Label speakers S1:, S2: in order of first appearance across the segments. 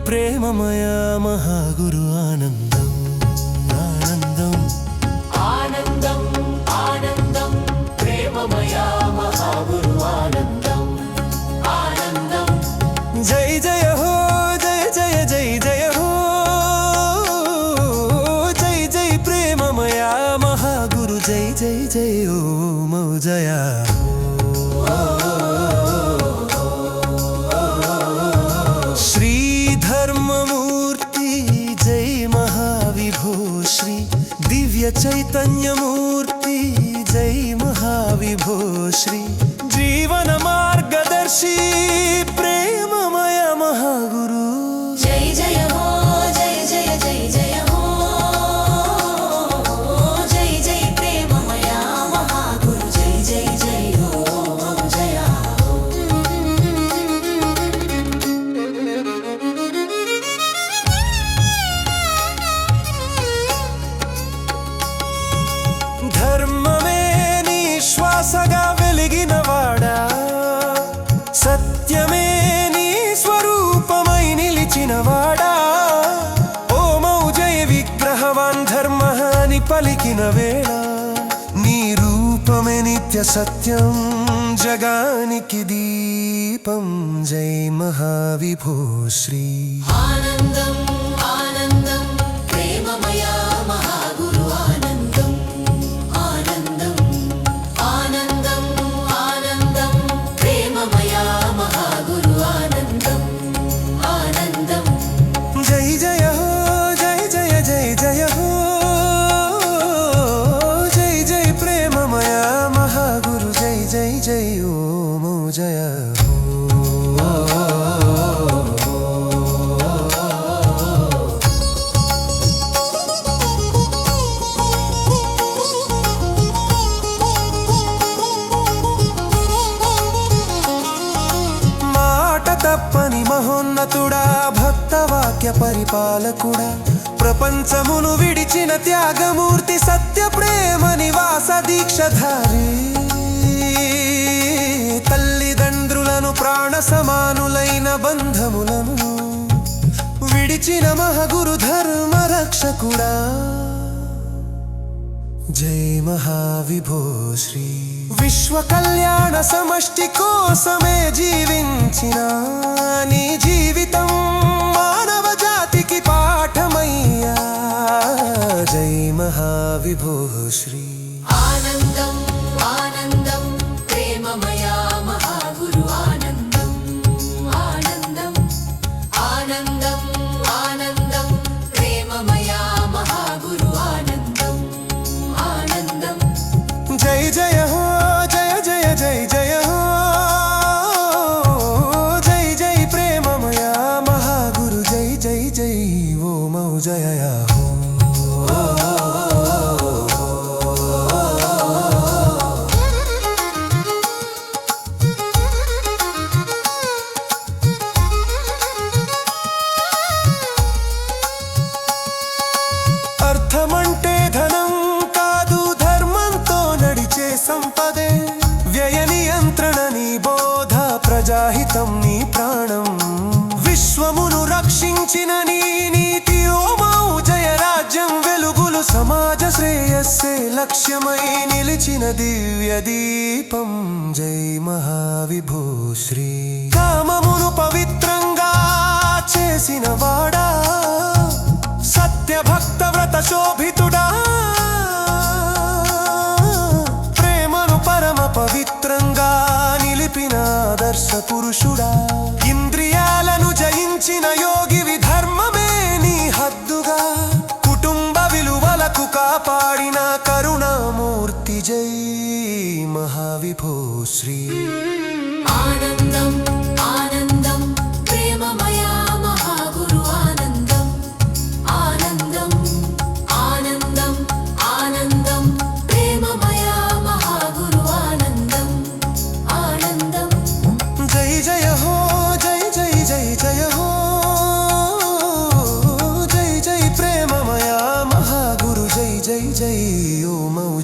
S1: ప్రేమమయ మహాగురు ఆనందం ఆనందం
S2: ఆనందం ఆనందం ప్రేమమయ మహాగురు ఆనందం ఆనందం
S1: జై జయ హో జయ జయ జై జయ హో జై జై ప్రేమమయ మహాగురు జై జై జై ఓం జయ చైతన్యమూర్తి జై మహావిభో శ్రీ జీవన మార్గదర్శి ప్రేమమయ మహాగురు
S2: జై జయ హో జయ జయ జై జయ హో జై జై ప్రేమమయ మహాగురు జై జై జై ఓం జయ
S1: ధర్మమే నీ శ్వాసగా వెలిగినవాడా సత్యమే నీ స్వరూపమై నిలిచినవాడా ఓమౌ జయ విగ్రహవాన్ ధర్మ అని పలికిన వేళ నీ రూపమే నిత్య సత్యం జగానికి దీపం జై మహావిభో శ్రీ
S2: ఆనందం ఆనందం ప్రేమమయ మహాగురు ఆనందం ఆనందం ఆనందం ఆనందం ప్రేమమయ మహాగురు ఆనందం ఆనందం
S1: జై జయ హో జై జయ జై జయ హో జై జై ప్రేమమయ మహాగురు జై జై జై ఓం జయ తప్పని మహోన్నతుడా భక్తవాక్య పరిపాలకుడా ప్రపంచమును విడిచిన త్యాగమూర్తి సత్య ప్రేమ నివాస దీక్షధారి తల్లిదండ్రులను ప్రాణ సమానులైన బంధములను విడిచిన మహాగురు ధర్మ రక్షకుడా జై మహావిభో శ్రీ విశ్వ కళ్యాణ సమష్టి కోసమే జీవించిన నీ జీవితం మానవ జాతికి పాఠమయ్యా జై మహావిభో శ్రీ
S2: ఆనందం ఆనందం ప్రేమమయ మహాగురు ఆనందం ఆనందం ఆనందం ఆనందం ప్రేమమయ మహాగురు ఆనందం ఆనందం
S1: జై జయ హో జయ జయ జై జయ హో జై జై ప్రేమమయ మహాగురు జై జై జై ఓం జయ హో అర్థమంటే ధనం కాదు ధర్మంతో నడిచే సంపదే వ్యయ నియంత్రణ నీ బోధ ప్రజాహితం నీ ప్రాణం విశ్వమును రక్షించిన నీ నీతి ఓమౌ జయ రాజ్యం వెలుగులు సమాజ శ్రేయస్సే లక్ష్యమై నిలిచిన దివ్య దీపం జై మహావిభో శ్రీ కామమును పవిత్రంగా చేసిన వాడా సత్య భక్త వ్రత శోభితుడా ప్రేమను పరమ పవిత్రంగా నిలిపిన ఆదర్శ పురుషుడా ఇంద్రియాలను జయించిన యోగివి ధర్మమే నీ హద్దుగా కుటుంబ విలువలకు కాపాడిన కరుణామూర్తి జై మహావిభో శ్రీ
S2: ఆనందం ఆనందం ప్రేమమయ మహాగురు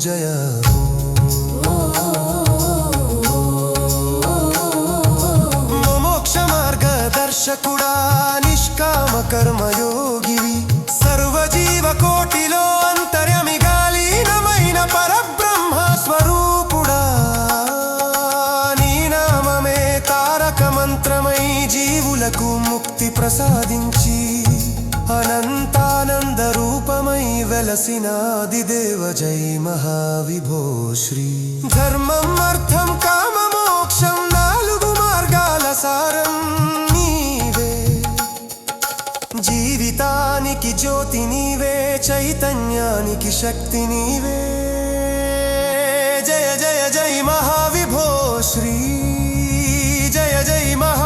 S1: జయ మోక్ష మార్గదర్శకుడా నిష్కామ కర్మయోగివి సర్వజీవ కోటిలో అంతర్యమిగా లీనమైన పరబ్రహ్మ స్వరూపుడా నీ నామమే తారక మంత్రమై జీవులకు ముక్తి ప్రసాదించి అనంతానంద రూపమై వెలసినాదిదేవ జై మహావిభో శ్రీ ధర్మం అర్థం కామ మోక్షం నాలుగు మార్గాల సారం నీవే జీవితానికి జ్యోతి నీవే చైతన్యానికి శక్తి నీవే జయ జయ జై మహావిభో శ్రీ జయ జై మహా